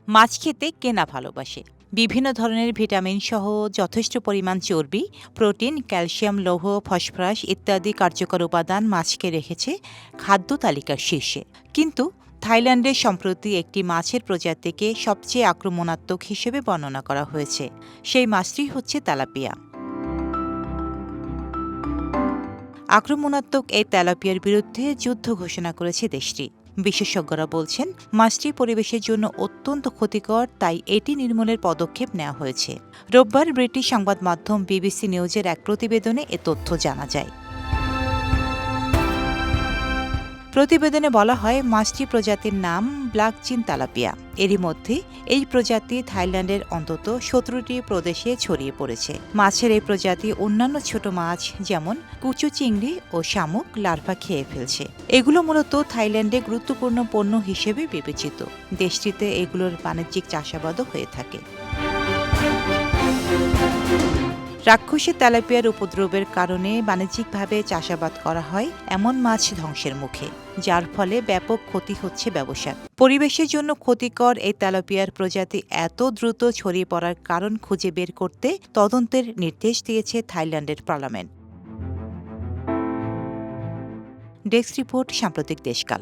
মাছ খেতে কে না ভালোবাসে? বিভিন্ন ধরনের ভিটামিন সহ যথেষ্ট পরিমাণ চর্বি, প্রোটিন, ক্যালসিয়াম, লৌহ, ফসফরাস ইত্যাদি কার্যকর উপাদান মাছকে রেখেছে খাদ্য তালিকার শীর্ষে। কিন্তু থাইল্যান্ডে সম্প্রতি একটি মাছের প্রজাতিকে সবচেয়ে আক্রমণাত্মক হিসেবে বর্ণনা করা হয়েছে। সেই মাছটি হচ্ছে তেলাপিয়া। আক্রমণাত্মক এই তেলাপিয়ার বিরুদ্ধে যুদ্ধ ঘোষণা করেছে দেশটি। বিশেষজ্ঞরা বলছেন, মাছটি পরিবেশের জন্য অত্যন্ত ক্ষতিকর, তাই এটি নির্মূলের পদক্ষেপ নেওয়া হয়েছে। রোববার ব্রিটিশ সংবাদ মাধ্যম বিবিসি নিউজের এক প্রতিবেদনে এ তথ্য জানা যায়। প্রতিবেদনে বলা হয়, মাছটি প্রজাতির নাম ব্ল্যাক চিন তেলাপিয়া। এরই মধ্যে এই প্রজাতি থাইল্যান্ডের অন্তত 17টি প্রদেশে ছড়িয়ে পড়েছে। মাছের এই প্রজাতি অন্যান্য ছোট মাছ যেমন কুচো চিংড়ি ও শামুক লার্ভা খেয়ে ফেলছে। এগুলো মূলত থাইল্যান্ডে গুরুত্বপূর্ণ পণ্য হিসেবে বিবেচিত। দেশটিতে এগুলোর বাণিজ্যিক চাষাবাদও হয়ে থাকে। রাক্ষসী তেলাপিয়ার উপদ্রবের কারণে বাণিজ্যিকভাবে চাষাবাদ করা হয় এমন মাছ ধ্বংসের মুখে, যার ফলে ব্যাপক ক্ষতি হচ্ছে ব্যবসার। পরিবেশের জন্য ক্ষতিকর এই তেলাপিয়ার প্রজাতি এত দ্রুত ছড়িয়ে পড়ার কারণ খুঁজে বের করতে তদন্তের নির্দেশ দিয়েছে থাইল্যান্ডের পার্লামেন্ট। ডেস্ক রিপোর্ট, সাম্প্রতিক দেশকাল।